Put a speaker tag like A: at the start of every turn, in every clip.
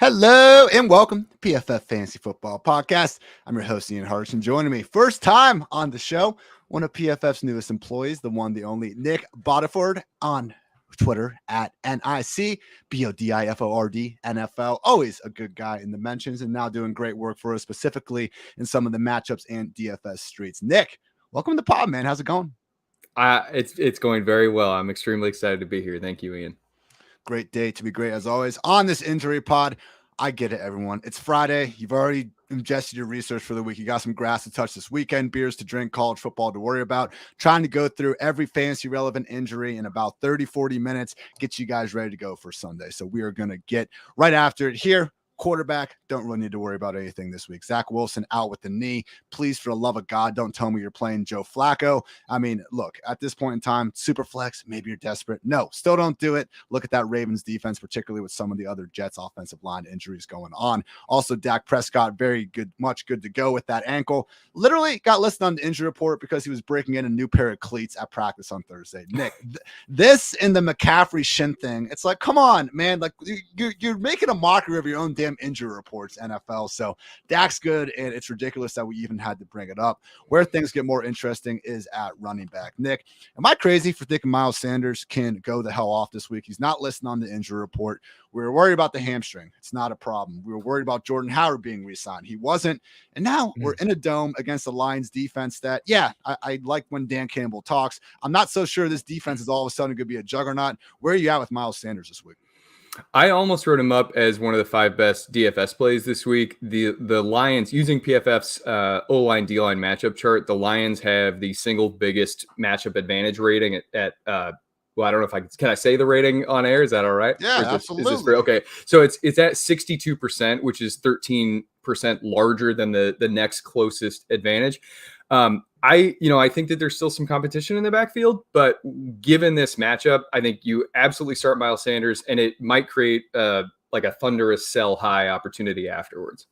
A: Hello and welcome to PFF Fantasy Football Podcast. I'm your host, Ian Harsh, and joining me, first time on the show, one of PFF's newest employees, the one, the only, Nick Bodiford on Twitter at NICBODIFORD NFL. Always a good guy in the mentions and now doing great work for us, specifically in some of the matchups and DFS streets. Nick, welcome to the pod, man. How's it going?
B: It's going very well. I'm extremely excited to be here. Thank you, Ian.
A: Great day to be great as always on this injury pod. I get it, everyone. It's Friday. You've already ingested your research for the week. You got some grass to touch this weekend, beers to drink, college football to worry about. Trying to go through every fantasy relevant injury in about 30, 40 minutes. Get you guys ready to go for Sunday. So we are going to get right after it here. Quarterback, don't really need to worry about anything this week. Zach Wilson out with the knee. Please, for the love of God, don't tell me you're playing Joe Flacco. I mean, look, at this point in time, super flex, maybe you're desperate. No, still don't do it. Look at that Ravens defense, particularly with some of the other Jets offensive line injuries going on. Also, Dak Prescott, very good, much good to go with that ankle. Literally got listed on the injury report because he was breaking in a new pair of cleats at practice on Thursday. Nick, this and the McCaffrey shin thing, it's like, come on, man. Like, you're making a mockery of your own damn injury reports, NFL. So Dak's good, and it's ridiculous that we even had to bring it up. Where things get more interesting is at running back. Nick, am I crazy for thinking Miles Sanders can go the hell off this week? He's not listed on the injury report. We were worried about the hamstring. It's not a problem. We were worried about Jordan Howard being re-signed. He wasn't. And now we're in a dome against the Lions defense that, I like when Dan Campbell talks. I'm not so sure this defense is all of a sudden going to be a juggernaut. Where are you at with Miles Sanders this week?
B: I almost wrote him up as one of the 5 best DFS plays this week. The Lions, using PFF's O-line, D-line matchup chart, the Lions have the single biggest matchup advantage rating at well, I don't know if can I say the rating on air? Is that all right?
A: Yeah, absolutely.
B: Is this okay. So it's at 62%, which is 13% larger than the next closest advantage. I think that there's still some competition in the backfield, but given this matchup, I think you absolutely start Miles Sanders, and it might create like a thunderous sell high opportunity afterwards.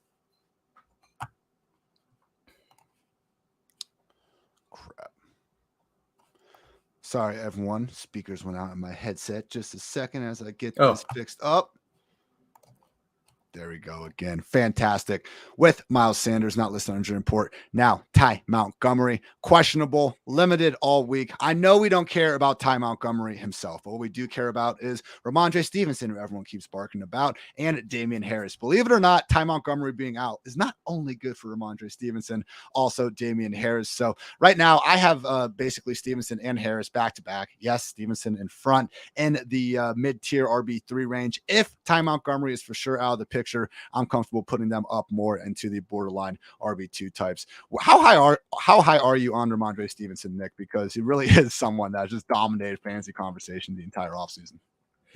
A: Crap. Sorry, everyone. Speakers went out in my headset. Just a second as I get this fixed up. There we go again. Fantastic. With Miles Sanders not listed on injury report. Now, Ty Montgomery, questionable, limited all week. I know we don't care about Ty Montgomery himself, but what we do care about is Ramondre Stevenson, who everyone keeps barking about, and Damian Harris. Believe it or not, Ty Montgomery being out is not only good for Ramondre Stevenson, also Damian Harris. So right now, I have basically Stevenson and Harris back-to-back. Yes, Stevenson in front in the mid-tier RB3 range. If Ty Montgomery is for sure out of the picture, I'm comfortable putting them up more into the borderline RB2 types. How high are you on Ramondre Stevenson, Nick? Because he really is someone that just dominated fantasy conversation the entire offseason.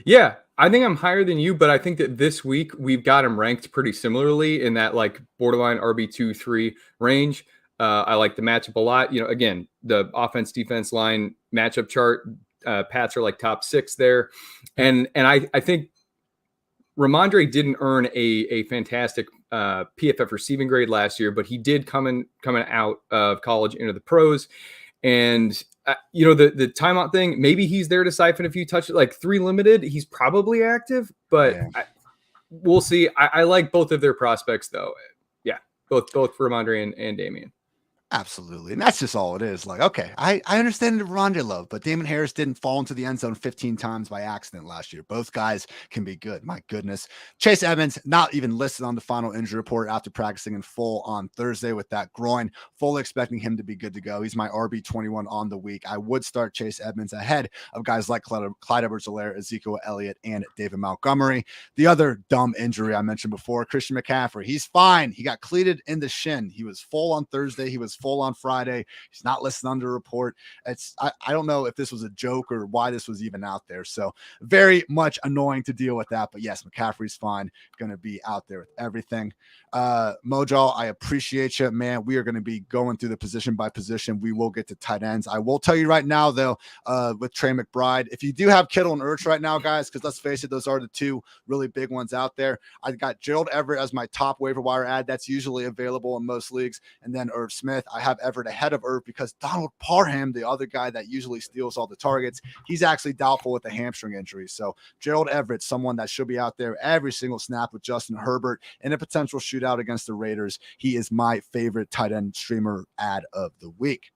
B: Yeah, I think I'm higher than you, but I think that this week we've got him ranked pretty similarly in that like borderline RB2-3 range. I like the matchup a lot. Again, the offense defense line matchup chart, Pats are like top 6 there, and I think Ramondre didn't earn a fantastic PFF receiving grade last year, but he did coming out of college into the pros. And, the timeout thing, maybe he's there to siphon a few touches, like 3 limited. He's probably active, but we'll see. I like both of their prospects, though. Yeah, both Ramondre and Damian.
A: Absolutely. And that's just all it is. Like, okay, I understand the Rondé love, but Damon Harris didn't fall into the end zone 15 times by accident last year. Both guys can be good. My goodness. Chase Edmonds, not even listed on the final injury report after practicing in full on Thursday with that groin. Fully expecting him to be good to go. He's my RB21 on the week. I would start Chase Edmonds ahead of guys like Clyde Edwards-Helaire, Ezekiel Elliott, and David Montgomery. The other dumb injury I mentioned before, Christian McCaffrey. He's fine. He got cleated in the shin. He was full on Thursday. He was full on Friday. He's not listed under report. I don't know if this was a joke or why this was even out there. So very much annoying to deal with that. But yes, McCaffrey's fine. Going to be out there with everything. Mojo, I appreciate you, man. We are going to be going through the position by position. We will get to tight ends. I will tell you right now, though, with Trey McBride, if you do have Kittle and Ertz right now, guys, because let's face it, those are the 2 really big ones out there. I got Gerald Everett as my top waiver wire ad. That's usually available in most leagues. And then Irv Smith. I have Everett ahead of Irv because Donald Parham, the other guy that usually steals all the targets, he's actually doubtful with a hamstring injury. So Gerald Everett, someone that should be out there every single snap with Justin Herbert in a potential shootout against the Raiders. He is my favorite tight end streamer ad of the week.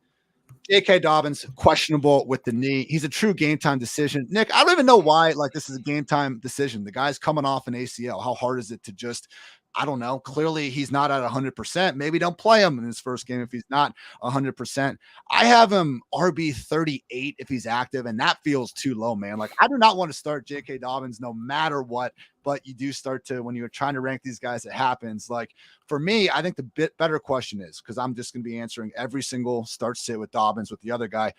A: J.K. Dobbins, questionable with the knee. He's a true game time decision. Nick, I don't even know why this is a game time decision. The guy's coming off an ACL. How hard is it to just, I don't know. Clearly, he's not at 100%. Maybe don't play him in his first game if he's not 100%. I have him RB 38 if he's active, and that feels too low, man. I do not want to start J.K. Dobbins no matter what, but you do start to, when you're trying to rank these guys, it happens. For me, I think the bit better question is, because I'm just going to be answering every single start sit with Dobbins with the other guy.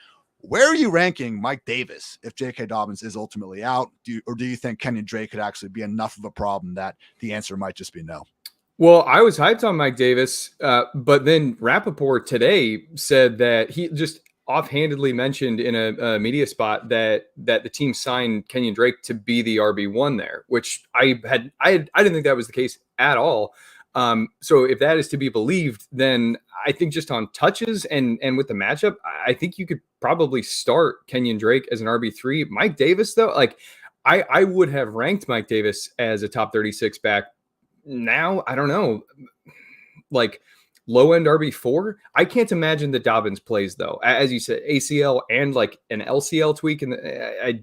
A: Where are you ranking Mike Davis if J.K. Dobbins is ultimately out? Do you think Kenyon Drake could actually be enough of a problem that the answer might just be no?
B: Well, I was hyped on Mike Davis, but then Rappaport today said that he just offhandedly mentioned in a media spot that the team signed Kenyon Drake to be the RB1 there, which I didn't think that was the case at all. So if that is to be believed, then I think just on touches and with the matchup, I think you could probably start Kenyon Drake as an RB3. Mike Davis, though, I would have ranked Mike Davis as a top 36 back. Now, I don't know, low end RB4. I can't imagine that Dobbins plays, though. As you said, ACL and an LCL tweak. And I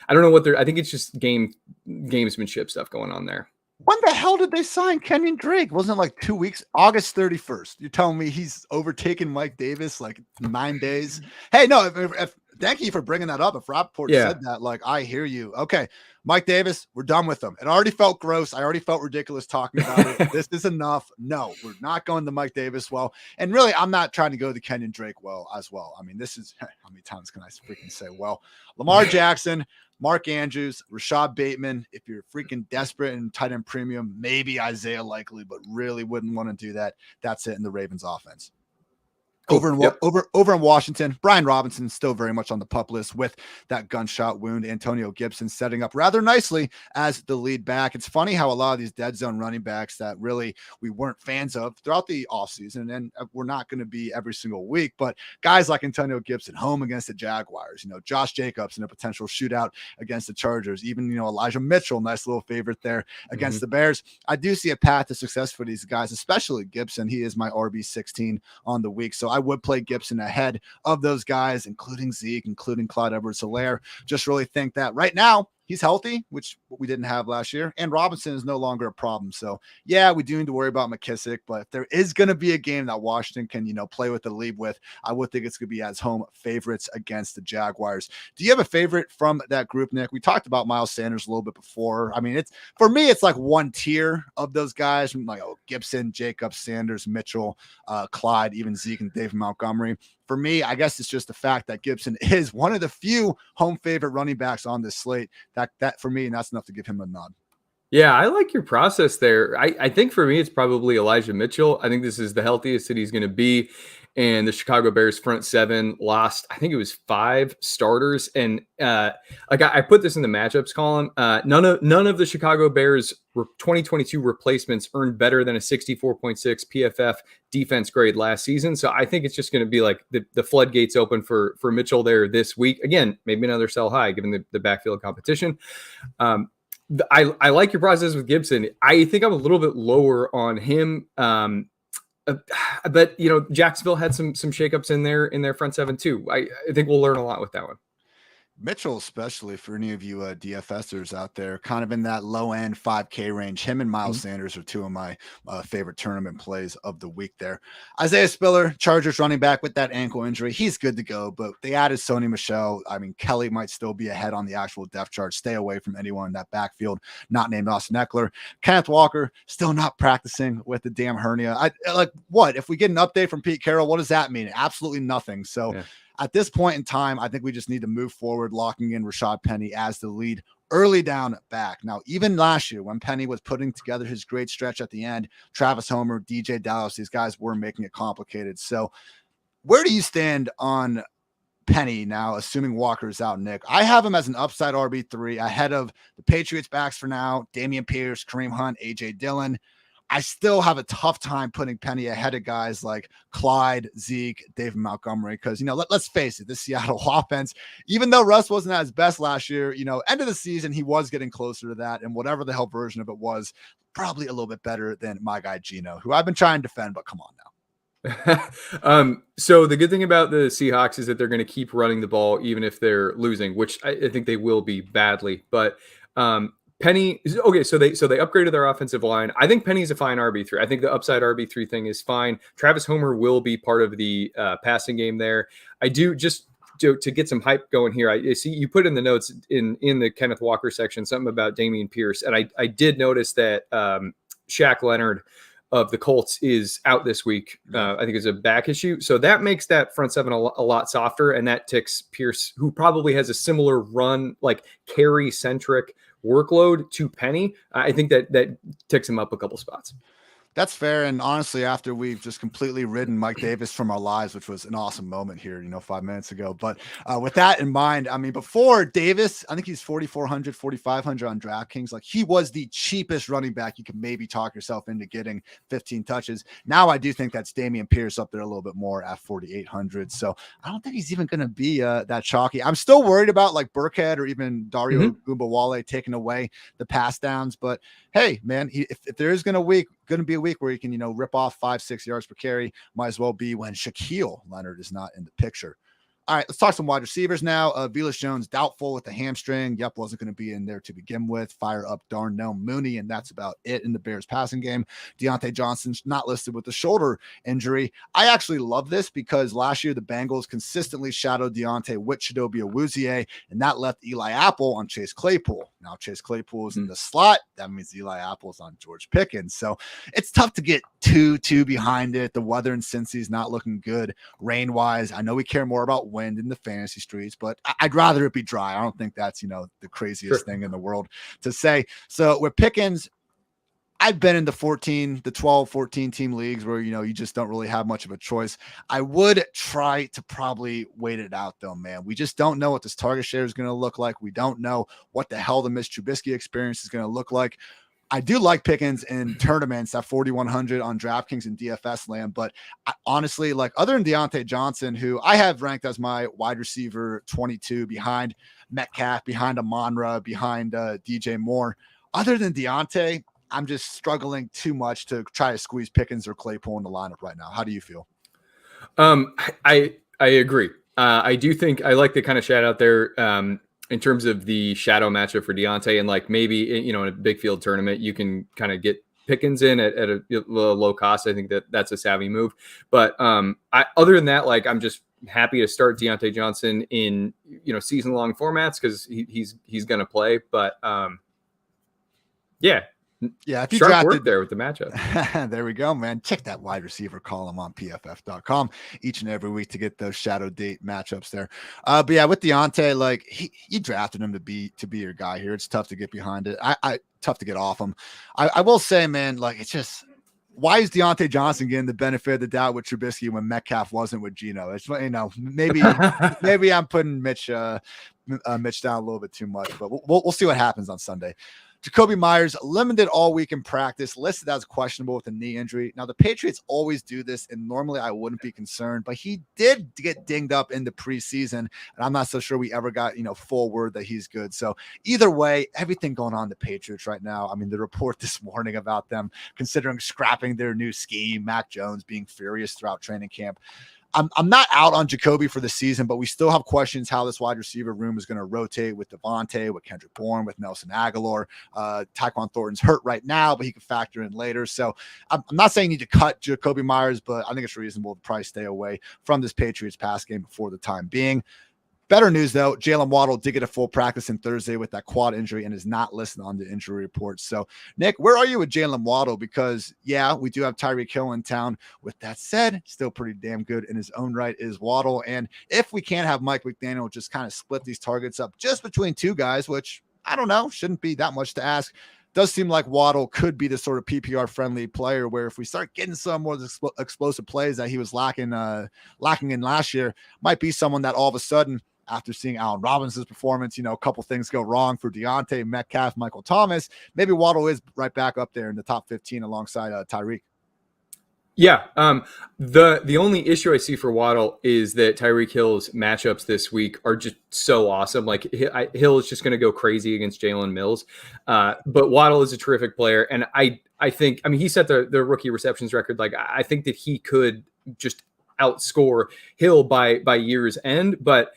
B: don't know what I think it's just gamesmanship stuff going on there.
A: When the hell did they sign Kenyon Drake? Wasn't it 2 weeks? August 31st. You're telling me he's overtaken Mike Davis 9 days? Hey, no, if thank you for bringing that up. If Rappaport said that, I hear you. Okay, Mike Davis, we're done with him. It already felt gross. I already felt ridiculous talking about it. This is enough. No, we're not going the Mike Davis well. And really, I'm not trying to go the Kenyon Drake well as well. I mean, this is, how many times can I freaking say well? Lamar Jackson, Mark Andrews, Rashad Bateman. If you're freaking desperate and tight end premium, maybe Isaiah Likely, but really wouldn't want to do that. That's it in the Ravens offense. Over in Washington, Brian Robinson still very much on the pup list with that gunshot wound. Antonio Gibson setting up rather nicely as the lead back. It's funny how a lot of these dead zone running backs that really we weren't fans of throughout the offseason, and we're not going to be every single week, but guys like Antonio Gibson home against the Jaguars, Josh Jacobs in a potential shootout against the Chargers, even, Elijah Mitchell, nice little favorite there against the Bears. I do see a path to success for these guys, especially Gibson. He is my RB16 on the week. So I would play Gibson ahead of those guys, including Zeke, including Clyde Edwards-Helaire. Just really think that right now he's healthy, which we didn't have last year, and Robinson is no longer a problem. So yeah, we do need to worry about McKissick, but if there is going to be a game that Washington can, play with the lead with, I would think it's going to be as home favorites against the Jaguars. Do you have a favorite from that group, Nick? We talked about Miles Sanders a little bit before. I mean, for me, it's one tier of those guys. Gibson, Jacobs, Sanders, Mitchell, Clyde, even Zeke and David Montgomery. For me, I guess it's just the fact that Gibson is one of the few home favorite running backs on this slate. That for me, and that's enough to give him a nod.
B: Yeah, I like your process there. I think for me, it's probably Elijah Mitchell. I think this is the healthiest that he's going to be. And the Chicago Bears front seven lost, I think it was 5 starters. And I put this in the matchups column. None of the Chicago Bears 2022 replacements earned better than a 64.6 PFF defense grade last season. So I think it's just going to be the floodgates open for Mitchell there this week. Again, maybe another sell high given the backfield competition. I like your process with Gibson. I think I'm a little bit lower on him. But Jacksonville had some shakeups in their front seven too. I think we'll learn a lot with that one.
A: Mitchell, especially for any of you DFSers out there, kind of in that low end 5K range. Him and Miles Sanders are two of my favorite tournament plays of the week there. Isaiah Spiller, Chargers running back with that ankle injury. He's good to go, but they added Sony Michel. I mean, Kelly might still be ahead on the actual depth chart. Stay away from anyone in that backfield, not named Austin Eckler. Kenneth Walker, still not practicing with the damn hernia. What? If we get an update from Pete Carroll, what does that mean? Absolutely nothing. So, at this point in time, I think we just need to move forward, locking in Rashad Penny as the lead early down back. Now, even last year when Penny was putting together his great stretch at the end, Travis Homer, DJ Dallas, these guys were making it complicated. So where do you stand on Penny now, assuming Walker's out, Nick? I have him as an upside RB3 ahead of the Patriots backs for now, Damian Pierce, Kareem Hunt, AJ Dillon. I still have a tough time putting Penny ahead of guys like Clyde, Zeke, David Montgomery. Because, let's face it, this Seattle offense, even though Russ wasn't at his best last year, end of the season, he was getting closer to that. And whatever the hell version of it was, probably a little bit better than my guy Gino, who I've been trying to defend, but come on now.
B: So the good thing about the Seahawks is that they're going to keep running the ball even if they're losing, which I think they will be badly. But Penny, okay, so they upgraded their offensive line. I think Penny's a fine RB3. I think the upside RB3 thing is fine. Travis Homer will be part of the passing game there. I do just to get some hype going here. I see you put in the notes in the Kenneth Walker section something about Dameon Pierce, and I did notice that Shaq Leonard of the Colts is out this week. I think it's a back issue. So that makes that front seven a lot softer. And that ticks Pierce, who probably has a similar run, like carry centric workload to Penny. I think that ticks him up a couple spots.
A: That's fair. And honestly, after we've just completely ridden Mike Davis from our lives, which was an awesome moment here, 5 minutes ago. But with that in mind, I mean, before Davis, I think he's 4,400, 4,500 on DraftKings. Like, he was the cheapest running back you could maybe talk yourself into getting 15 touches. Now I do think that's Dameon Pierce up there a little bit more at 4,800. So I don't think he's even going to be that chalky. I'm still worried about like Burkhead or even Dario Gumbawale taking away the pass downs. But hey, man, if there is going to be a week where he can, rip off 5-6 yards per carry, might as well be when Shaquille Leonard is not in the picture. All right, let's talk some wide receivers now. Velus Jones, doubtful with the hamstring. Yep, wasn't going to be in there to begin with. Fire up Darnell Mooney, and that's about it in the Bears passing game. Deontay Johnson's not listed with the shoulder injury. I actually love this because last year the Bengals consistently shadowed Deontay with Chidobe Awuzie, and that left Eli Apple on Chase Claypool. Now Chase Claypool is in the slot. That means Eli Apple's on George Pickens. So it's tough to get two behind it. The weather in Cincy is not looking good rain-wise. I know we care more about wind in the fantasy streets, but I'd rather it be dry. I don't think that's, the craziest thing in the world to say. So with Pickens, I've been in the 12, 14 team leagues where, you just don't really have much of a choice. I would try to probably wait it out though, man. We just don't know what this target share is going to look like. We don't know what the hell the Mitch Trubisky experience is going to look like. I do like Pickens in tournaments at 4,100 on DraftKings and DFS land, but honestly, like other than Deontay Johnson, who I have ranked as my wide receiver 22 behind Metcalf, behind Amon-Ra, behind DJ Moore, other than Deontay, I'm just struggling too much to try to squeeze Pickens or Claypool in the lineup right now. How do you feel?
B: I agree. I do think I like the kind of shout out there in terms of the shadow matchup for Deontay, and like maybe, in a big field tournament, you can kind of get Pickens in at a low cost. I think that's a savvy move. But other than that, like I'm just happy to start Deontay Johnson in, season long formats because he's going to play. But
A: yeah, if you
B: sharp
A: drafted
B: work there with the matchup.
A: There we go, man. Check that wide receiver column on PFF.com each and every week to get those shadow date matchups there. But yeah, with Deontay, like you drafted him to be your guy here. It's tough to get behind it. I tough to get off him. I will say, man, like it's just, why is Deontay Johnson getting the benefit of the doubt with Trubisky when Metcalf wasn't with Geno? It's, maybe I'm putting Mitch down a little bit too much, but we'll see what happens on Sunday. Jacoby Myers, limited all week in practice, listed as questionable with a knee injury. Now, the Patriots always do this, and normally I wouldn't be concerned, but he did get dinged up in the preseason, and I'm not so sure we ever got, full word that he's good. So either way, everything going on in the Patriots right now, I mean, the report this morning about them considering scrapping their new scheme, Mac Jones being furious throughout training camp. I'm not out on Jacoby for the season, but we still have questions how this wide receiver room is going to rotate with Devontae, with Kendrick Bourne, with Nelson Aguilar. Tyquan Thornton's hurt right now, but he can factor in later. So I'm not saying you need to cut Jacoby Myers, but I think it's reasonable to probably stay away from this Patriots pass game for the time being. Better news, though, Jalen Waddle did get a full practice on Thursday with that quad injury and is not listed on the injury report. So, Nick, where are you with Jalen Waddle? Because, yeah, we do have Tyreek Hill in town. With that said, still pretty damn good in his own right is Waddle. And if we can't have Mike McDaniel just kind of split these targets up just between two guys, which I don't know, shouldn't be that much to ask, does seem like Waddle could be the sort of PPR-friendly player where if we start getting some more explosive plays that he was lacking in last year, might be someone that all of a sudden – after seeing Allen Robinson's performance. A couple things go wrong for Deontay, Metcalf, Michael Thomas. Maybe Waddle is right back up there in the top 15 alongside Tyreek.
B: Yeah. The only issue I see for Waddle is that Tyreek Hill's matchups this week are just so awesome. Like Hill is just going to go crazy against Jalen Mills. But Waddle is a terrific player. And I think, he set the rookie receptions record. Like, I think that he could just outscore Hill by year's end. But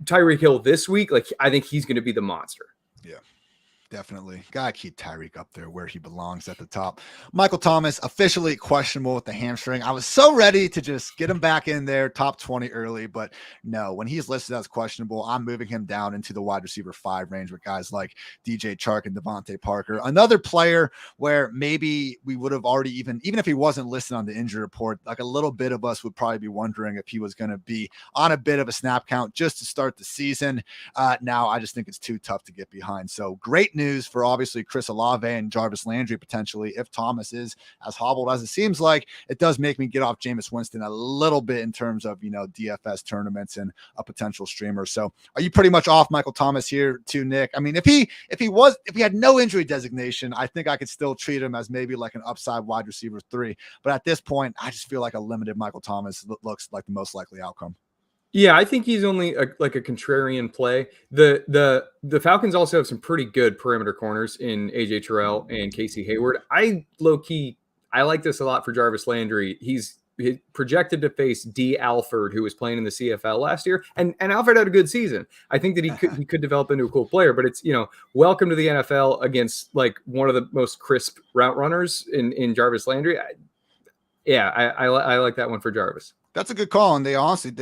B: Tyreek Hill this week, like, I think he's going to be the monster.
A: Yeah. Definitely. Gotta keep Tyreek up there where he belongs at the top. Michael Thomas, officially questionable with the hamstring. I was so ready to just get him back in there, top 20 early, but no, when he's listed as questionable, I'm moving him down into the wide receiver 5 range with guys like DJ Chark and Devontae Parker. Another player where maybe we would have already, even if he wasn't listed on the injury report, like a little bit of us would probably be wondering if he was going to be on a bit of a snap count just to start the season. Now I just think it's too tough to get behind. So great news for obviously Chris Olave and Jarvis Landry potentially. If Thomas is as hobbled as it seems like, it does make me get off Jameis Winston a little bit in terms of DFS tournaments and a potential streamer. So are you pretty much off Michael Thomas here too, Nick? If he had no injury designation, I think I could still treat him as maybe like an upside wide receiver 3. But at this point, I just feel like a limited Michael Thomas looks like the most likely outcome.
B: Yeah, I think he's only like a contrarian play. The Falcons also have some pretty good perimeter corners in AJ Terrell and Casey Hayward. I like this a lot for Jarvis Landry. He's projected to face D. Alford, who was playing in the CFL last year, and Alford had a good season. I think that he could develop into a cool player. But it's welcome to the NFL against like one of the most crisp route runners in Jarvis Landry. I like that one for Jarvis.
A: That's a good call. And they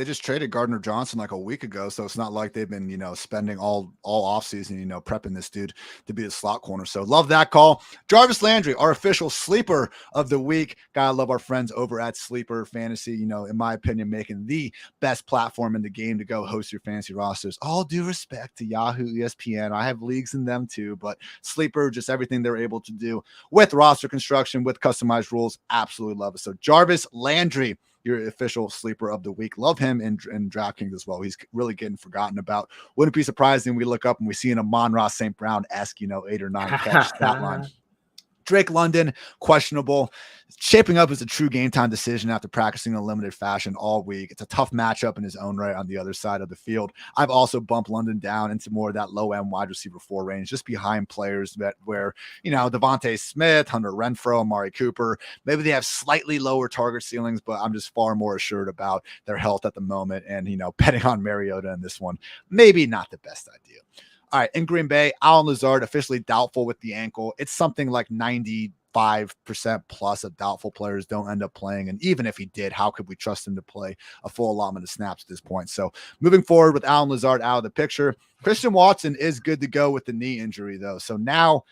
A: just traded Gardner Johnson like a week ago. So it's not like they've been, spending all offseason, prepping this dude to be the slot corner. So love that call. Jarvis Landry, our official sleeper of the week. Gotta love our friends over at Sleeper Fantasy, in my opinion, making the best platform in the game to go host your fantasy rosters. All due respect to Yahoo, ESPN. I have leagues in them too, but Sleeper, just everything they're able to do with roster construction, with customized rules. Absolutely love it. So Jarvis Landry, your official sleeper of the week. Love him in DraftKings as well. He's really getting forgotten about. Wouldn't be surprised when we look up and we see an Amon-Ra St. Brown-esque, 8 or 9 catch stat line. Drake London, questionable. Shaping up as a true game time decision after practicing in a limited fashion all week. It's a tough matchup in his own right on the other side of the field. I've also bumped London down into more of that low end wide receiver 4 range, just behind players where Devontae Smith, Hunter Renfrow, Amari Cooper, maybe they have slightly lower target ceilings, but I'm just far more assured about their health at the moment. And, betting on Mariota in this one, maybe not the best idea. All right, in Green Bay, Allen Lazard officially doubtful with the ankle. It's something like 95% plus of doubtful players don't end up playing. And even if he did, how could we trust him to play a full allotment of snaps at this point? So moving forward with Allen Lazard out of the picture, Christian Watson is good to go with the knee injury, though. So now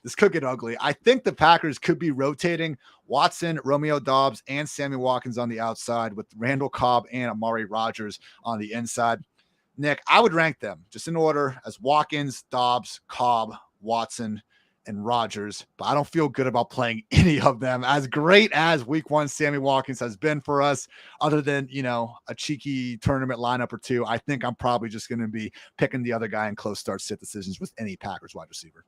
A: this could get ugly. I think the Packers could be rotating Watson, Romeo Doubs, and Sammy Watkins on the outside with Randall Cobb and Amari Rodgers on the inside. Nick, I would rank them just in order as Watkins, Doubs, Cobb, Watson, and Rodgers, but I don't feel good about playing any of them. As great as week 1 Sammy Watkins has been for us, other than, a cheeky tournament lineup or 2, I think I'm probably just going to be picking the other guy in close start sit decisions with any Packers wide receiver.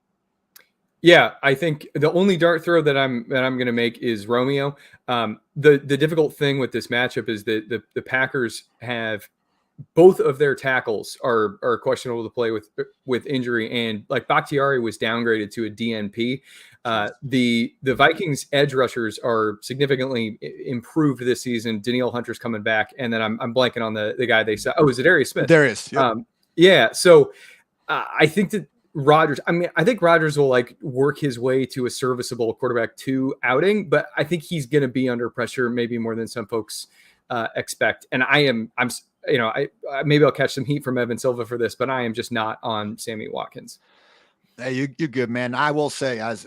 B: Yeah, I think the only dart throw that I'm going to make is Romeo. The difficult thing with this matchup is that the Packers have both of their tackles are questionable to play with injury, and like Bakhtiari was downgraded to a DNP. The Vikings edge rushers are significantly improved this season. Danielle Hunter's coming back, and then I'm blanking on the guy they said. Oh, is it Darius Smith?
A: Darius. Yep.
B: Yeah. So I think that Rodgers. I think Rodgers will work his way to a serviceable quarterback 2 outing, but I think he's going to be under pressure maybe more than some folks expect. And I'm maybe I'll catch some heat from Evan Silva for this, but I am just not on Sammy Watkins.
A: Hey, you're good, man. I will say, as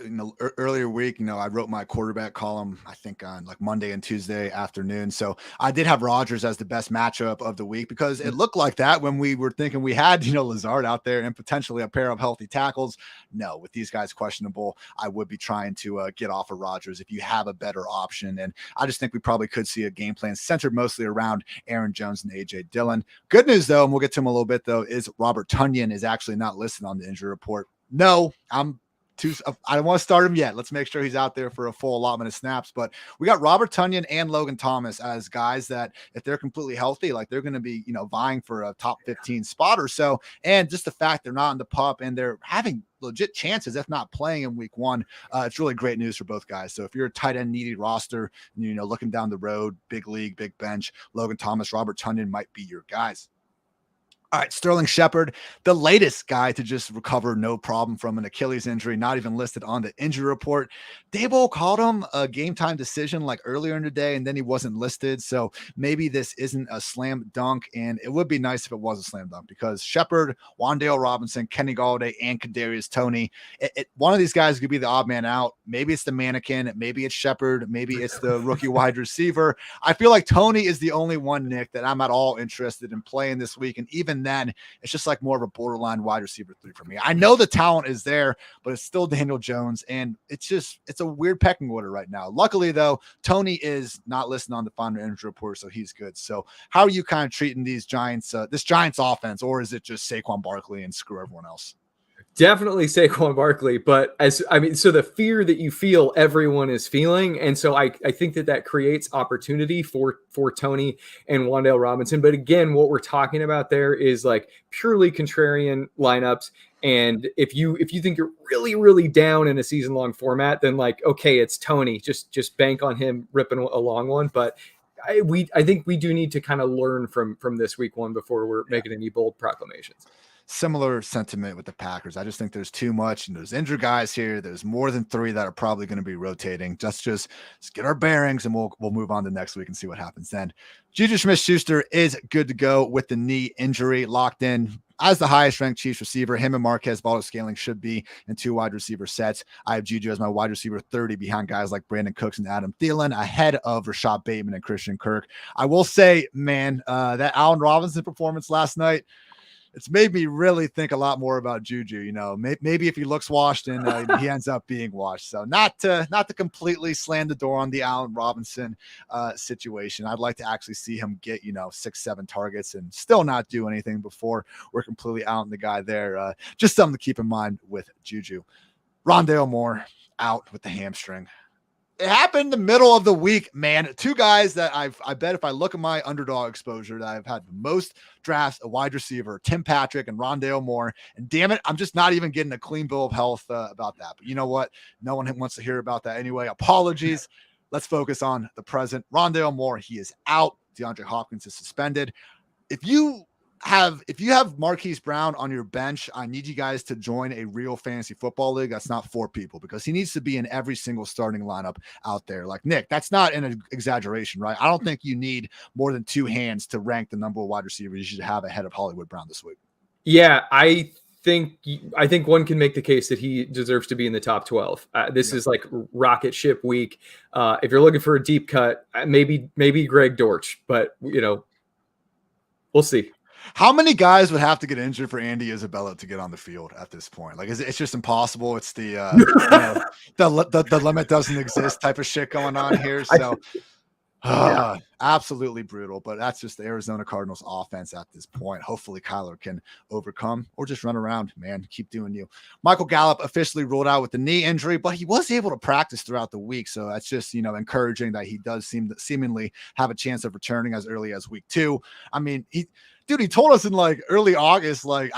A: earlier week, I wrote my quarterback column, I think on like Monday and Tuesday afternoon. So I did have Rodgers as the best matchup of the week because it looked like that when we were thinking we had, Lazard out there and potentially a pair of healthy tackles. No, with these guys questionable, I would be trying to get off of Rodgers if you have a better option. And I just think we probably could see a game plan centered mostly around Aaron Jones and AJ Dillon. Good news, though, and we'll get to him a little bit, though, is Robert Tonyan is actually not listed on the injury report. No, I don't want to start him yet. Let's make sure he's out there for a full allotment of snaps. But we got Robert Tonyan and Logan Thomas as guys that if they're completely healthy, like they're going to be, vying for a top 15 spot or so. And just the fact they're not on the pup and they're having legit chances, if not playing in week one, it's really great news for both guys. So if you're a tight end needy roster, looking down the road, big league, big bench, Logan Thomas, Robert Tonyan might be your guys. All right, Sterling Shepard, the latest guy to just recover no problem from an Achilles injury, not even listed on the injury report. Daboll called him a game time decision like earlier in the day, and then he wasn't listed. So maybe this isn't a slam dunk, and it would be nice if it was a slam dunk because Shepard, Wan'Dale Robinson, Kenny Galladay, and Kadarius Toney, one of these guys could be the odd man out. Maybe it's the mannequin, maybe it's Shepard, maybe it's the rookie wide receiver. I feel like Toney is the only one, Nick, that I'm at all interested in playing this week, and even then it's just like more of a borderline wide receiver 3 for me. I know the talent is there, but it's still Daniel Jones, and it's a weird pecking order right now. Luckily, though, Toney is not listed on the final injury report, so he's good. So how are you kind of treating these Giants, this Giants offense, or is it just Saquon Barkley and screw everyone else?
B: Definitely Saquon Barkley, but so the fear that you feel, everyone is feeling, and so I think that creates opportunity for Toney and Wan'Dale Robinson. But again, what we're talking about there is like purely contrarian lineups, and if you think you're really, really down in a season long format, then like okay, it's Toney, just bank on him ripping a long one, but. I think we do need to kind of learn from this week one before we're making any bold proclamations.
A: Similar sentiment with the Packers. I just think there's too much, and there's injured guys here. There's more than 3 that are probably going to be rotating. Just get our bearings, and we'll move on to next week and see what happens then. Juju Smith-Schuster is good to go with the knee injury, locked in as the highest ranked Chiefs receiver. Him and Marquez Valdes-Scantling should be in 2 wide receiver sets. I have Juju as my wide receiver 30 behind guys like Brandon Cooks and Adam Thielen, ahead of Rashad Bateman and Christian Kirk. I will say, man, that Allen Robinson performance last night, it's made me really think a lot more about Juju. Maybe if he looks washed and he ends up being washed. So not to completely slam the door on the Allen Robinson situation. I'd like to actually see him get 6-7 targets and still not do anything before we're completely out on the guy there. Just something to keep in mind with Juju. Rondale Moore out with the hamstring. It happened in the middle of the week, man. 2 guys that I bet if I look at my underdog exposure that I've had the most drafts, a wide receiver, Tim Patrick and Rondale Moore. And damn it, I'm just not even getting a clean bill of health about that. But you know what? No one wants to hear about that anyway. Apologies. Let's focus on the present. Rondale Moore, he is out. DeAndre Hopkins is suspended. If you have Marquise Brown on your bench, I need you guys to join a real fantasy football league. That's not 4 people, because he needs to be in every single starting lineup out there. Like, Nick, that's not an exaggeration, right? I don't think you need more than 2 hands to rank the number of wide receivers you should have ahead of Hollywood Brown this week.
B: Yeah, I think one can make the case that he deserves to be in the top 12. This is like rocket ship week. If you're looking for a deep cut, maybe Greg Dortch, but we'll see.
A: How many guys would have to get injured for Andy Isabella to get on the field at this point? Like, it's just impossible. It's the the limit doesn't exist type of shit going on here. So absolutely brutal. But that's just the Arizona Cardinals offense at this point. Hopefully Kyler can overcome or just run around, man. Keep doing you. Michael Gallup officially ruled out with the knee injury, but he was able to practice throughout the week. So that's just, encouraging that he does seemingly have a chance of returning as early as week 2. I mean, he told us in like early August, like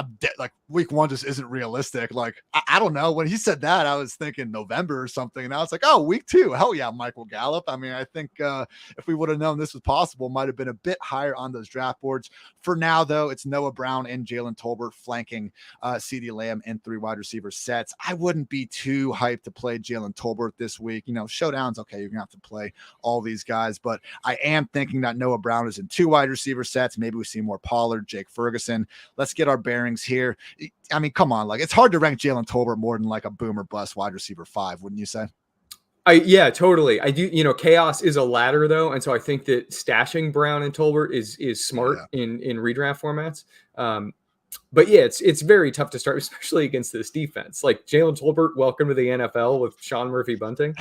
A: week 1 just isn't realistic. Like, I don't know. When he said that, I was thinking November or something. And I was like, oh, week 2. Hell yeah, Michael Gallup. I mean, I think if we would have known this was possible, might have been a bit higher on those draft boards. For now, though, it's Noah Brown and Jalen Tolbert flanking CeeDee Lamb in 3 wide receiver sets. I wouldn't be too hyped to play Jalen Tolbert this week. Showdowns, okay, you're going to have to play all these guys. But I am thinking that Noah Brown is in 2 wide receiver sets. Maybe we see more pop Pollard, Jake Ferguson. Let's get our bearings here. I mean, come on. Like, it's hard to rank Jalen Tolbert more than like a boomer bust wide receiver 5, wouldn't you say?
B: Yeah, totally. I do. Chaos is a ladder though. And so I think that stashing Brown and Tolbert is smart in redraft formats. But yeah, it's very tough to start, especially against this defense. Like Jalen Tolbert, welcome to the NFL with Sean Murphy Bunting.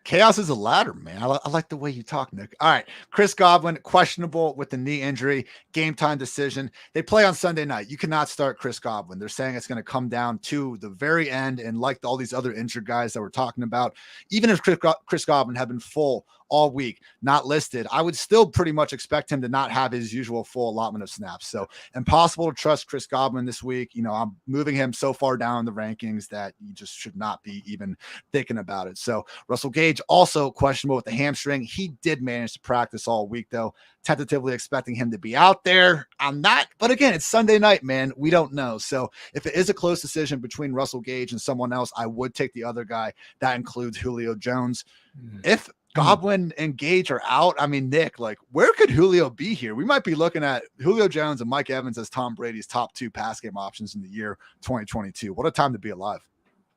A: Chaos is a ladder, man. I like the way you talk, Nick. All right. Chris Godwin, questionable with the knee injury, game time decision. They play on Sunday night. You cannot start Chris Godwin. They're saying it's going to come down to the very end. And like all these other injured guys that we're talking about, even if Chris Godwin had been full all week, not listed, I would still pretty much expect him to not have his usual full allotment of snaps. So impossible to trust Chris Godwin this week. I'm moving him so far down the rankings that you just should not be even thinking about it. So Russell Gage, also questionable with the hamstring. He did manage to practice all week, though. Tentatively expecting him to be out there. I'm not, but again, it's Sunday night, man. We don't know. So if it is a close decision between Russell Gage and someone else, I would take the other guy. That includes Julio Jones. If Godwin and Gage are out, I mean, Nick, like, where could Julio be here? We might be looking at Julio Jones and Mike Evans as Tom Brady's top 2 pass game options in the year 2022. What a time to be alive.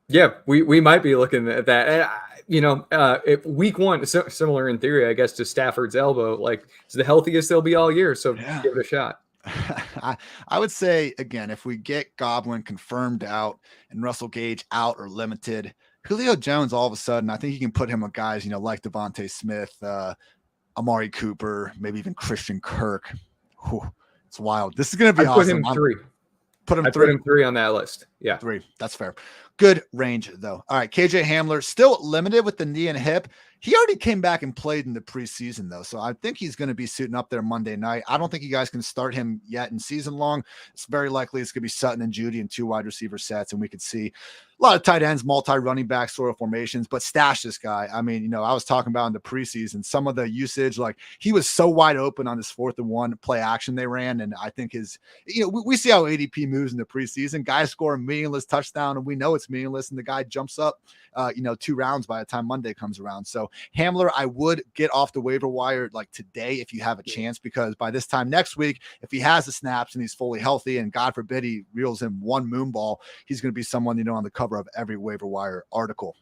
A: Yeah,
B: we might be looking at that. If week 1, similar in theory, I guess, to Stafford's elbow, like, it's the healthiest they'll be all year. So give it a shot.
A: I would say, again, if we get Godwin confirmed out and Russell Gage out or limited, Julio Jones, all of a sudden, I think you can put him with guys, like Devontae Smith, Amari Cooper, maybe even Christian Kirk. Whew, it's wild. This is going to be awesome.
B: Put him 3.
A: Put him 3.
B: Put him 3 on that list. Yeah.
A: 3. That's fair. Good range, though. All right. KJ Hamler, still limited with the knee and hip. He already came back and played in the preseason, though. So I think he's going to be suiting up there Monday night. I don't think you guys can start him yet in season long. It's very likely it's going to be Sutton and Judy and 2 wide receiver sets. And we could see a lot of tight ends, multi-running back sort of formations, but stash this guy. I mean, I was talking about in the preseason, some of the usage, like he was so wide open on this 4th and 1 play action they ran. And I think we see how ADP moves in the preseason. Guys score a meaningless touchdown and we know it's meaningless. And the guy jumps up, 2 rounds by the time Monday comes around. So Hamler, I would get off the waiver wire like today if you have a chance, because by this time next week, if he has the snaps and he's fully healthy and God forbid he reels him one moon ball, he's going to be someone, on the cover of every waiver wire article.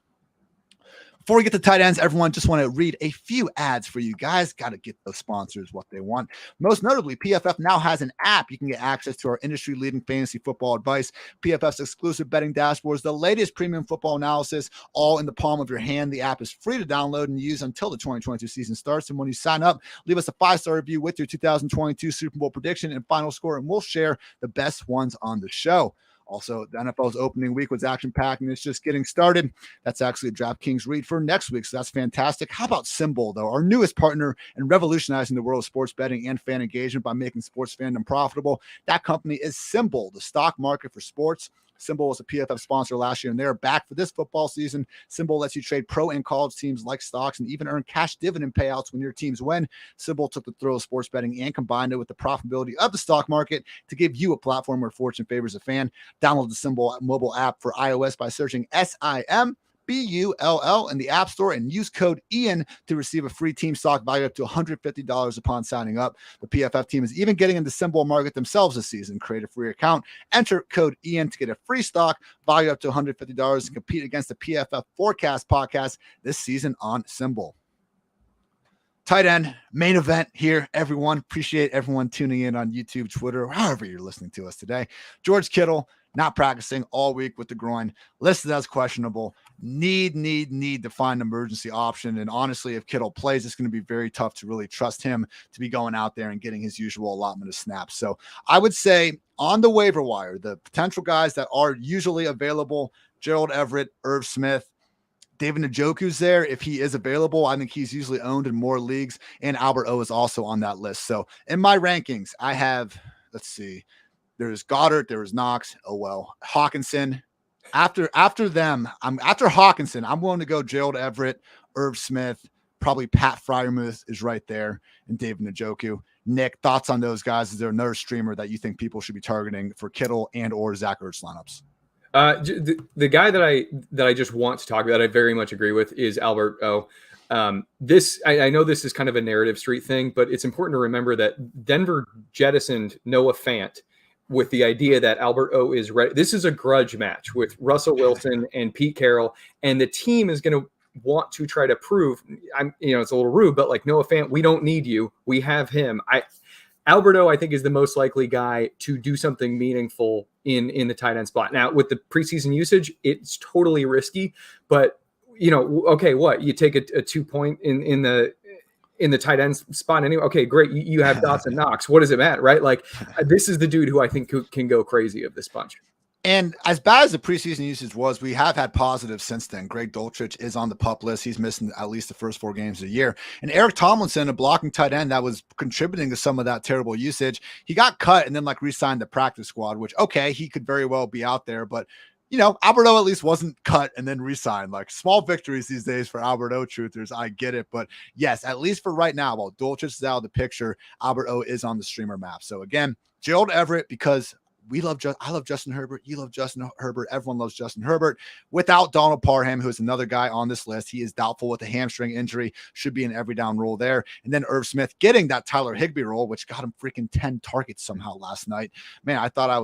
A: Before we get to tight ends, everyone, just want to read a few ads for you guys. Got to get those sponsors what they want. Most notably, PFF now has an app. You can get access to our industry-leading fantasy football advice, PFF's exclusive betting dashboards, the latest premium football analysis, all in the palm of your hand. The app is free to download and use until the 2022 season starts. And when you sign up, leave us a 5-star review with your 2022 Super Bowl prediction and final score, and we'll share the best ones on the show. Also, the NFL's opening week was action-packed, and it's just getting started. That's actually a DraftKings read for next week, so that's fantastic. How about Symbol, though, our newest partner in revolutionizing the world of sports betting and fan engagement by making sports fandom profitable? That company is Symbol, the stock market for sports. Symbol was a PFF sponsor last year, and they're back for this football season. Symbol lets you trade pro and college teams like stocks and even earn cash dividend payouts when your teams win. Symbol took the thrill of sports betting and combined it with the profitability of the stock market to give you a platform where fortune favors a fan. Download the Symbol mobile app for iOS by searching SIMBULL in the App Store and use code IAN to receive a free team stock value up to $150 upon signing up. The PFF team is even getting into Symbol market themselves this season. Create a free account, enter code IAN to get a free stock value up to $150 and compete against the PFF Forecast podcast this season on Symbol. Tight end, main event here, everyone. Appreciate everyone tuning in on YouTube, Twitter, however you're listening to us today. George Kittle, not practicing all week with the groin, listed as questionable. Need to find an emergency option. And honestly, if Kittle plays, it's going to be very tough to really trust him to be going out there and getting his usual allotment of snaps. So I would say on the waiver wire, the potential guys that are usually available, Gerald Everett, Irv Smith, David Njoku's there. If he is available, I think he's usually owned in more leagues, and Albert O is also on that list. So in my rankings, I have, let's see, there's Goddard, there's Knox, Hawkinson. After them, after Hawkinson, I'm willing to go Gerald Everett, Irv Smith, probably Pat Freiermuth is right there, and David Njoku. Nick, thoughts on those guys? Is there another streamer that you think people should be targeting for Kittle and or Zach Ertz lineups?
B: The guy that I just want to talk about, I very much agree with, is Albert O. I know this is kind of a narrative street thing, but it's important to remember that Denver jettisoned Noah Fant with the idea that Albert O is ready. This is a grudge match with Russell Wilson and Pete Carroll, and the team is going to want to try to prove, it's a little rude, but like Noah Fant, we don't need you. We have him. Alberto, I think, is the most likely guy to do something meaningful in the tight end spot. Now, with the preseason usage, it's totally risky, but okay, what? You take a 2-point in the tight end spot anyway. Okay, great. You have Dawson Knox. What does it matter, right? Like, this is the dude who I think can go crazy of this bunch.
A: And as bad as the preseason usage was, we have had positives since then. Greg Dulcich is on the PUP list. He's missing at least the first 4 games of the year. And Eric Tomlinson, a blocking tight end that was contributing to some of that terrible usage, he got cut and then re-signed the practice squad, which, okay, he could very well be out there. But, Alberto at least wasn't cut and then re-signed. Like, small victories these days for Alberto truthers. I get it. But, yes, at least for right now, while Dulcich is out of the picture, Alberto is on the streamer map. So, again, Gerald Everett, because – I love Justin Herbert. You love Justin Herbert. Everyone loves Justin Herbert. Without Donald Parham, who is another guy on this list, he is doubtful with a hamstring injury. Should be an every down role there. And then Irv Smith getting that Tyler Higbee role, which got him freaking 10 targets somehow last night. Man, I thought I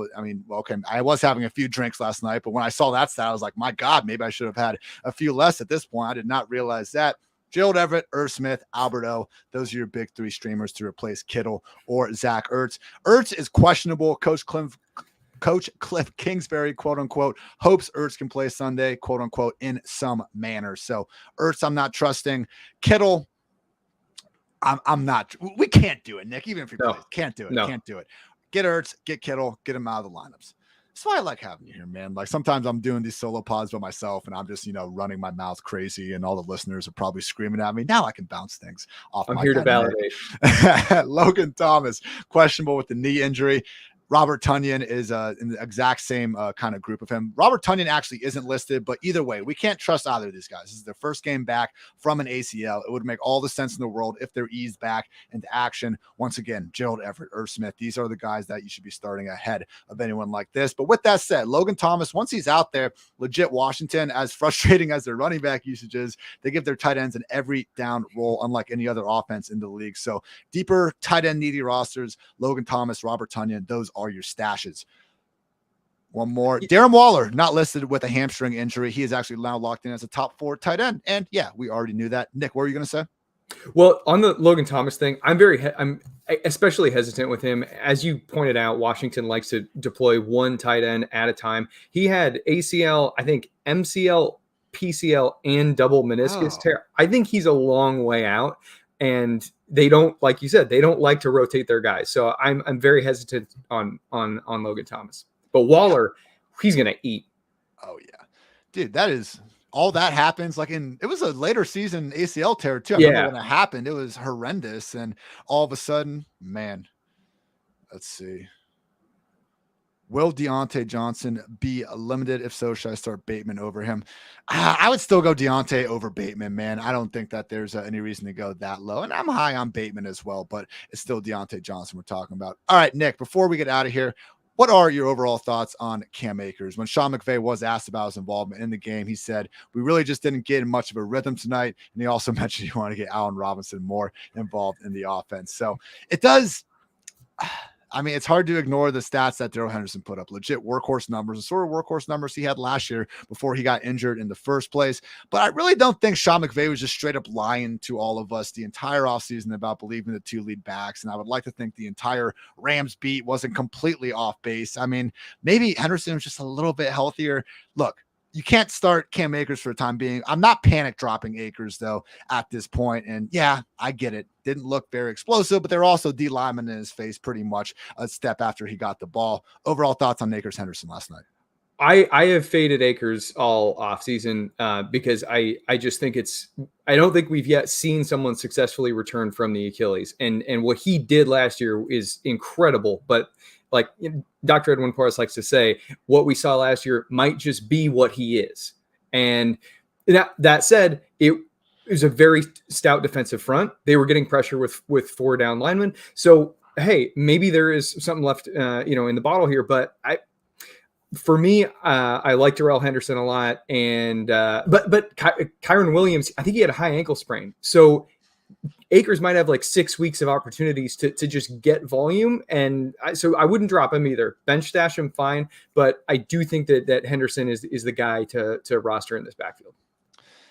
A: was having a few drinks last night, but when I saw that stat, I was like, my God, maybe I should have had a few less at this point. I did not realize that. Gerald Everett, Irv Smith, Alberto, those are your big 3 streamers to replace Kittle or Zach Ertz. Ertz is questionable. Coach Cliff Kingsbury, quote unquote, hopes Ertz can play Sunday, quote unquote, in some manner. So Ertz, I'm not trusting. Kittle, I'm not. We can't do it, Nick. Even if he plays, can't do it. No. Can't do it. Get Ertz, get Kittle, get him out of the lineups. That's why I like having you here, man. Like, sometimes I'm doing these solo pods by myself and I'm just, running my mouth crazy and all the listeners are probably screaming at me. Now I can bounce things off. I'm
B: here to validate.
A: Logan Thomas, questionable with the knee injury. Robert Tonyan is in the exact same kind of group of him. Robert Tonyan actually isn't listed, but either way, we can't trust either of these guys. This is their first game back from an ACL. It would make all the sense in the world if they're eased back into action. Once again, Gerald Everett, Irv Smith, these are the guys that you should be starting ahead of anyone like this. But with that said, Logan Thomas, once he's out there, legit Washington, as frustrating as their running back usage is, they give their tight ends an every down role, unlike any other offense in the league. So deeper tight end needy rosters, Logan Thomas, Robert Tonyan, those are your stashes. One more. Darren Waller, not listed with a hamstring injury. He is actually now locked in as a top 4 tight end. And yeah, we already knew that. Nick, what were you going to say?
B: Well, on the Logan Thomas thing, I'm especially hesitant with him. As you pointed out, Washington likes to deploy one tight end at a time. He had ACL, I think MCL, PCL, and double meniscus tear. I think he's a long way out. And they don't, like you said, they don't like to rotate their guys. So I'm very hesitant on Logan Thomas. But Waller, he's gonna eat.
A: Oh yeah, dude, that is all that happens. It was a later season ACL tear too. I remember when it happened, it was horrendous, and all of a sudden, man. Let's see. Will Deontay Johnson be limited? If so, should I start Bateman over him? I would still go Deontay over Bateman, man. I don't think that there's any reason to go that low. And I'm high on Bateman as well, but it's still Deontay Johnson we're talking about. All right, Nick, before we get out of here, what are your overall thoughts on Cam Akers? When Sean McVay was asked about his involvement in the game, he said, we really just didn't get in much of a rhythm tonight. And he also mentioned he wanted to get Allen Robinson more involved in the offense. So it does... it's hard to ignore the stats that Darrell Henderson put up. Legit workhorse numbers, the sort of workhorse numbers he had last year before he got injured in the first place. But I really don't think Sean McVay was just straight up lying to all of us the entire offseason about believing the 2 lead backs. And I would like to think the entire Rams beat wasn't completely off base. Maybe Henderson was just a little bit healthier. Look, you can't start Cam Akers for the time being. I'm not panic dropping Akers, though, at this point. And yeah, I get it. Didn't look very explosive, but they're also D linemen in his face pretty much a step after he got the ball. Overall thoughts on Akers Henderson last night?
B: I have faded Akers all offseason because I just think I don't think we've yet seen someone successfully return from the Achilles. And what he did last year is incredible. But like Dr. Edwin Porras likes to say, what we saw last year might just be what he is. And that said, it was a very stout defensive front. They were getting pressure with 4 down linemen. So, hey, maybe there is something left, in the bottle here. But For me, I like Darrell Henderson a lot, and but Kyron Williams, I think he had a high ankle sprain, so Akers might have like 6 weeks of opportunities to just get volume, and so I wouldn't drop him either. Bench stash him fine, but I do think that Henderson is the guy to roster in this backfield.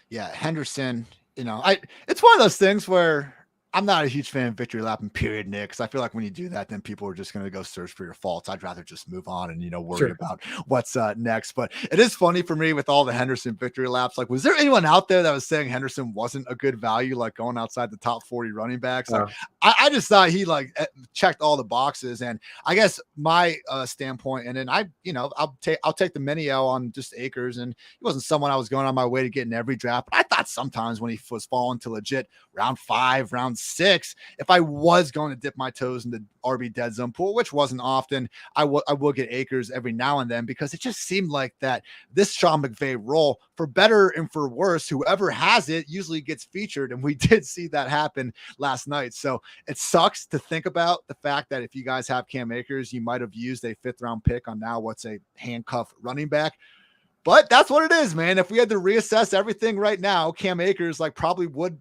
A: Yeah, Henderson. It's one of those things where I'm not a huge fan of victory lapping, period, Nick, because I feel like when you do that, then people are just going to go search for your faults. I'd rather just move on and, worry about what's next. But it is funny for me with all the Henderson victory laps. Like, was there anyone out there that was saying Henderson wasn't a good value, like going outside the top 40 running backs? Like, I just thought he checked all the boxes. And I guess my standpoint, and then I'll take the mini L on just Akers. And he wasn't someone I was going on my way to get in every draft. But I thought sometimes when he was falling to legit round 5, round 6, if I was going to dip my toes in the RB dead zone pool, which wasn't often, I will get Akers every now and then, because it just seemed like that this Sean McVay role, for better and for worse, whoever has it usually gets featured. And we did see that happen last night. So it sucks to think about the fact that if you guys have Cam Akers, you might have used a 5th round pick on now what's a handcuff running back. But that's what it is, man. If we had to reassess everything right now, Cam Akers probably would,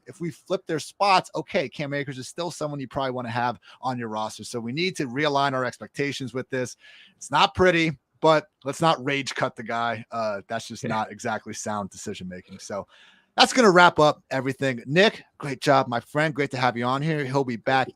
A: if we flip their spots, okay, Cam Akers is still someone you probably want to have on your roster. So we need to realign our expectations with this. It's not pretty, but let's not rage cut the guy. That's just not exactly sound decision-making. So that's going to wrap up everything. Nick, great job, my friend. Great to have you on here. He'll be back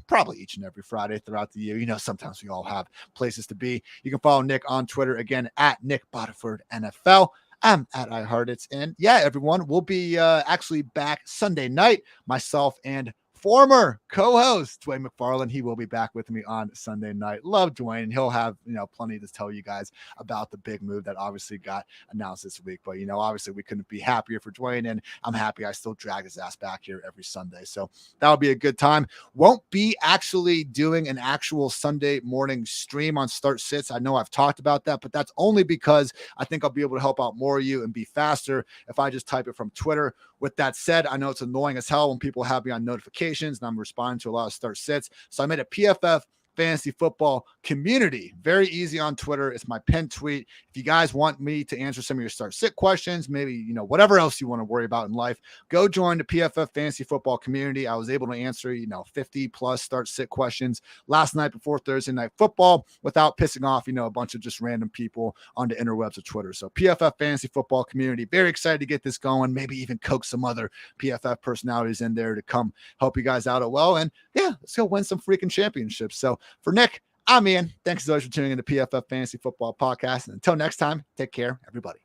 A: probably each and every Friday throughout the year. Sometimes we all have places to be. You can follow Nick on Twitter, again, at Nick Botiford NFL. I'm at iHeartIt's. And yeah, everyone, we'll be actually back Sunday night, myself and former co-host Dwayne McFarland. He will be back with me on Sunday night. Love Dwayne. He'll have, plenty to tell you guys about the big move that obviously got announced this week. But, obviously we couldn't be happier for Dwayne, and I'm happy I still drag his ass back here every Sunday. So that'll be a good time. Won't be actually doing an actual Sunday morning stream on Start Sits. I know I've talked about that, but that's only because I think I'll be able to help out more of you and be faster if I just type it from Twitter. With that said, I know it's annoying as hell when people have me on notifications and I'm responding to a lot of Start Sits. So I made a PFF fantasy football community. Very easy on Twitter. It's my pinned tweet. If you guys want me to answer some of your Start Sit questions, maybe, whatever else you want to worry about in life, go join the PFF fantasy football community. I was able to answer, 50 plus Start Sit questions last night before Thursday Night Football without pissing off, a bunch of just random people on the interwebs of Twitter. So PFF fantasy football community, very excited to get this going. Maybe even coax some other PFF personalities in there to come help you guys out as well. And yeah, let's go win some freaking championships. So for Nick, I'm Ian. Thanks as always for tuning in to PFF Fantasy Football Podcast. And until next time, take care, everybody.